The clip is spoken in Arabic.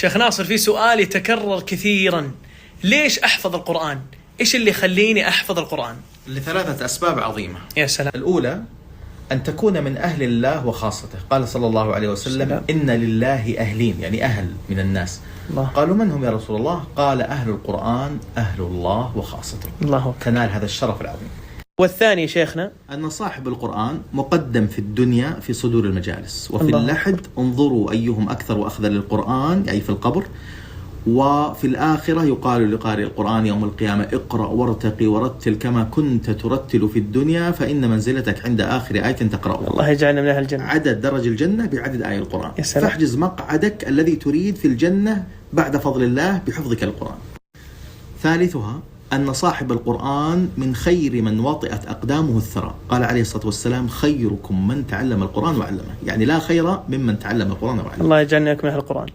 شيخ ناصر، في سؤال يتكرر كثيرا: ليش أحفظ القرآن؟ إيش اللي يخليني أحفظ القرآن؟ لثلاثة أسباب عظيمة. يا سلام. الأولى أن تكون من أهل الله وخاصته. قال صلى الله عليه وسلم: إن لله أهلين، يعني أهل من الناس. الله. قالوا: من هم يا رسول الله؟ قال: أهل القرآن أهل الله وخاصته. الله أكبر. تنال هذا الشرف العظيم. والثاني شيخنا أن صاحب القرآن مقدم في الدنيا في صدور المجالس، وفي الله. اللحد انظروا أيهم أكثر أخذا للقرآن، أي في القبر. وفي الآخرة يقال لقارئ القرآن يوم القيامة: اقرأ وارتقي ورتل كما كنت ترتل في الدنيا، فإن منزلتك عند آخر آية تقرأها. الله يجعلنا من أهل الجنة. عدد درج الجنة بعدد آية القرآن. السلام. فاحجز مقعدك الذي تريد في الجنة بعد فضل الله بحفظك للقرآن. ثالثها أن صاحب القرآن من خير من وطئت أقدامه الثرى. قال عليه الصلاة والسلام: خيركم من تعلم القرآن وعلمه. يعني لا خير ممن تعلم القرآن وعلمه. الله يجعلنا من أهل القرآن.